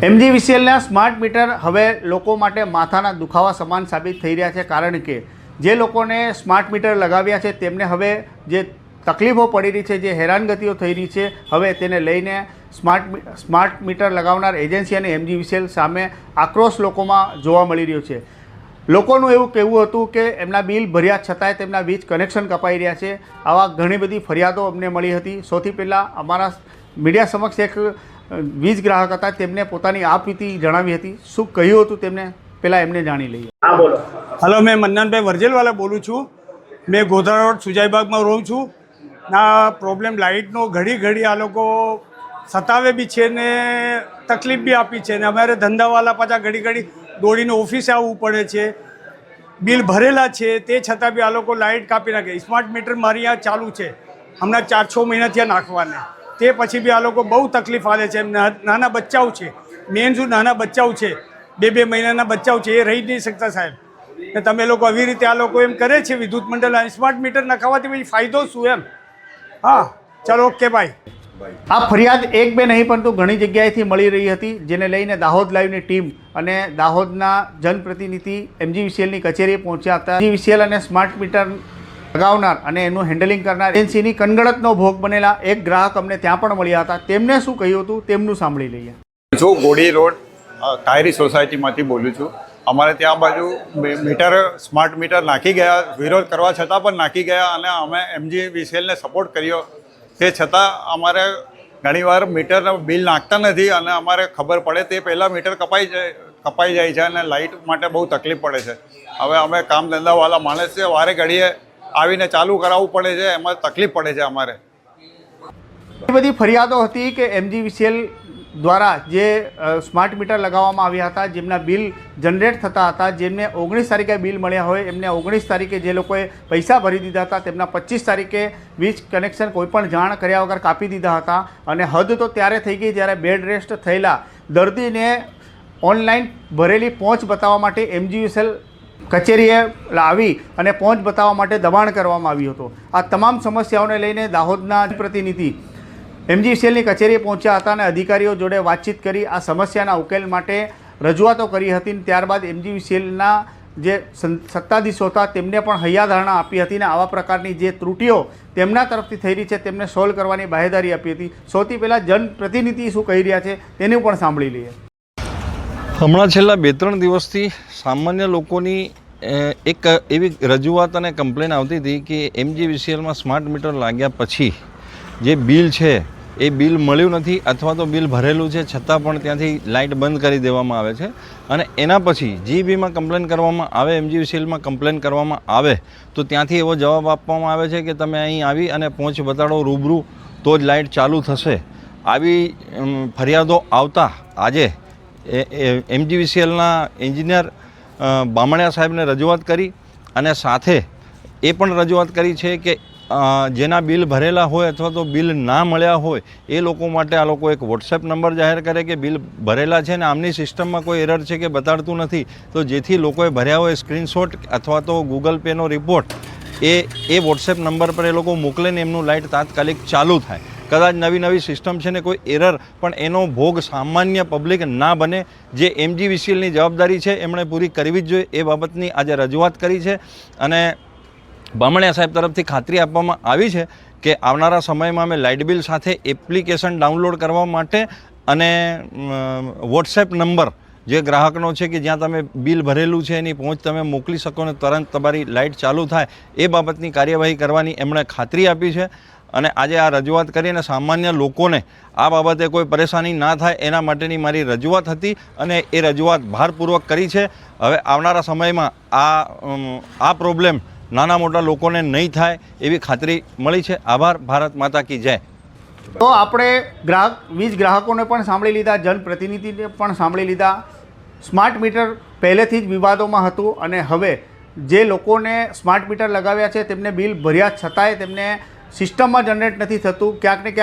એમજીવીસીએલના smart meter હવે લોકો માટે માથાના દુખાવા સમાન સાબિત થઈ રહ્યા છે, કારણ કે જે લોકોને સ્માર્ટ મીટર લગાવ્યા છે તેમને હવે જે તકલીફો પડી રહી છે, જે હેરાનગતિઓ થઈ રહી છે, હવે તેને લઈને સ્માર્ટ મીટર લગાવનાર એજન્સી અને એમજીવીસીએલ સામે આક્રોશ લોકોમાં જોવા મળી રહ્યો છે। લોકોનું એવું કહેવું હતું કે એમના બિલ ભર્યા છતાંય તેમના વીજ કનેક્શન કપાઈ રહ્યા છે। આવા ઘણી બધી ફરિયાદો અમને મળી હતી। સૌથી પહેલાં અમારા મીડિયા સમક્ષ એક વીજ ગ્રાહક હતા, તેમને પોતાની આપવીતી જણાવી હતી। શું કહ્યું હતું તેમને પહેલાં એમને જાણી લઈએ। હા બોલો। હલો, मैं મન્નાનભાઈ વર્જેલવાલા બોલું છું। मैं ગોધરા રોડ સુજાઈબાગમાં રહું છું। ના પ્રોબ્લેમ લાઇટનો ઘડી ઘડી આ લોકો સતાવે બી છે ને તકલીફ બી આપી છે ને અમારે ધંધાવાળા પાછા ઘડી ઘડી દોડીને ઓફિસે આવવું પડે છે। બિલ ભરેલા છે તે છતાં બી આ લોકો લાઇટ કાપી નાખે। સ્માર્ટ મીટર મારી અહીંયા ચાલુ છે, હમણાં 4-6 મહિના થયા નાખવાને, તે પછી બી આ લોકો બહુ તકલીફ આવે છે। નાના બચ્ચાઓ છે, મેન શું નાના બચ્ચાઓ છે, 2-2 મહિનાના બચ્ચાઓ છે, એ રહી જ નહીં શકતા સાહેબ। ને તમે લોકો આવી રીતે આ લોકો એમ કરે છે વિદ્યુત મંડળ, સ્માર્ટ મીટર નખાવાથી પછી ફાયદો શું એમ? હા ચાલો, ઓકે બાય। આ ફરિયાદ એક બે નહીં પરંતુ ઘણી જગ્યાએથી મળી રહી હતી, જેને લઈને દાહોદ લાઈવની ટીમ અને દાહોદના જનપ્રતિનિધિ એમજીવીસીએલની કચેરીએ પહોંચ્યા હતા। એમજીવીસીએલ અને સ્માર્ટ મીટર લગાવનાર અને એનું હેન્ડલિંગ કરનાર એજન્સીની કનગડતનો ભોગ બનેલા એક ગ્રાહક અમને ત્યાં પણ મળ્યા હતા। તેમને શું કહ્યું હતું તેમનું સાંભળી લઈએ। હું ગોડી રોડ કાયરી સોસાયટીમાંથી બોલું છું। અમારે ત્યાં બાજુ મીટર સ્માર્ટ મીટર નાખી ગયા, વિરોધ કરવા છતાં પણ નાખી ગયા અને અમે એમજીવીસીએલને સપોર્ટ કર્યો, તે છતાં અમારે ઘણીવાર મીટરનું બિલ નાખતા નથી અને અમારે ખબર પડે તે પહેલાં મીટર કપાઈ જાય છે અને લાઇટ માટે બહુ તકલીફ પડે છે। હવે અમે કામ ધંધાવાળા માણસ છે, વારે ઘડીએ આવીને ચાલુ કરાવવું પડે છે, એમાં તકલીફ પડે છે અમારે। એ બધી ફરિયાદો હતી કે એમજીવીસીએલ દ્વારા જે સ્માર્ટ મીટર લગાવવામાં આવ્યા હતા, જેમના બિલ જનરેટ થતા હતા, જેમને 19 તારીખે બિલ મળ્યા હોય, એમને 19 તારીખે જે લોકોએ પૈસા ભરી દીધા હતા તેમના 25 તારીખે વીજ કનેક્શન કોઈપણ જાણ કર્યા વગર કાપી દીધા હતા। અને હદ તો ત્યારે થઈ ગઈ જ્યારે બેડ રેસ્ટ થયેલા દર્દીને ઓનલાઈન ભરેલી પહોંચ બતાવવા માટે એમજીવીસીએલ કચેરીએ લાવી અને પહોંચ બતાવવા માટે દબાણ કરવામાં આવ્યું હતું। આ તમામ સમસ્યાઓને લઈને દાહોદના પ્રતિનિધિ એમજીવીસીએલની કચેરીએ પહોંચ્યા હતા અને અધિકારીઓ જોડે વાતચીત કરી આ સમસ્યાના ઉકેલ માટે રજૂઆતો કરી હતી। ત્યારબાદ એમજીવીસીએલના જે સત્તાધીશો હતા તેમને પણ હૈયાધારણા આપી હતી અને આવા પ્રકારની જે ત્રુટીઓ તેમના તરફથી થઈ રહી છે તેમને સોલ્વ કરવાની બાહેધરી આપી હતી। સૌથી પહેલાં જનપ્રતિનિધિ શું કહી રહ્યા છે તેનું પણ સાંભળી લઈએ। હમણાં છેલ્લા 2-3 દિવસથી સામાન્ય લોકોની એક એવી રજૂઆત અને કમ્પ્લેન આવતી હતી કે એમજીવીસીએલમાં સ્માર્ટ મીટર લાગ્યા પછી જે બિલ છે એ બિલ મળ્યું નથી અથવા તો બિલ ભરેલું છે છતાં પણ ત્યાંથી લાઇટ બંધ કરી દેવામાં આવે છે અને એના પછી જીબીમાં કમ્પ્લેન કરવામાં આવે, એમજીવીસીએલમાં કમ્પ્લેન કરવામાં આવે તો ત્યાંથી એવો જવાબ આપવામાં આવે છે કે તમે અહીં આવી અને પહોંચ બતાડો રૂબરૂ તો જ લાઇટ ચાલુ થશે। આવી ફરિયાદો આવતા આજે એમજીવીસીએલના એન્જિનિયર બામણિયા સાહેબને રજૂઆત કરી અને સાથે એ પણ રજૂઆત કરી છે કે જેના બિલ ભરેલા હોય અથવા તો બિલ ના મળ્યા હોય એ લોકો માટે આ લોકો એક વોટ્સએપ નંબર જાહેર કરે કે બિલ ભરેલા છે ને આમની સિસ્ટમમાં કોઈ એરર છે કે બતાડતું નથી, તો જેથી લોકોએ ભર્યા હોય સ્ક્રીનશોટ અથવા તો ગૂગલ પેનો રિપોર્ટ એ વોટ્સએપ નંબર પર એ લોકો મોકલે ને એમનું લાઇટ તાત્કાલિક ચાલુ થાય। કદાચ નવી સિસ્ટમ છે ને કોઈ એરર પણ એનો ભોગ સામાન્ય પબ્લિક ના બને, જે એમજીવીસીએલની જવાબદારી છે એમણે પૂરી કરવી જ જોઈએ। એ બાબતની આજે રજૂઆત કરી છે અને બામણિયા સાહેબ તરફથી ખાતરી આપવામાં આવી છે કે આવનારા સમયમાં અમે લાઇટ બિલ સાથે એપ્લિકેશન ડાઉનલોડ કરવા માટે અને વોટ્સએપ નંબર જે ગ્રાહકનો છે કે જ્યાં તમે બિલ ભરેલું છે એની પહોંચ તમે મોકલી શકો ને તરત તમારી લાઇટ ચાલુ થાય એ બાબતની કાર્યવાહી કરવાની એમણે ખાતરી આપી છે। અને આજે આ રજૂઆત કરીને સામાન્ય લોકોને આ બાબતે કોઈ પરેશાની ના થાય એના માટેની મારી રજૂઆત હતી અને એ રજૂઆત ભારપૂર્વક કરી છે। હવે આવનારા સમયમાં આ પ્રોબ્લેમ નાના મોટા લોકોને નહીં થાય એવી ખાતરી મળી છે। આભાર। ભારત માતા કી જય। તો આપણે વીજ ગ્રાહકોને પણ સાંભળી લીધા, જનપ્રતિનિધિને પણ સાંભળી લીધા। સ્માર્ટ મીટર પહેલેથી જ વિવાદોમાં હતું અને હવે જે લોકોને સ્માર્ટ મીટર લગાવ્યા છે તેમને બિલ ભર્યા છતાંય તેમને સિસ્ટમમાં જનરેટ નથી થતું, ક્યાંક ને ક્યાંક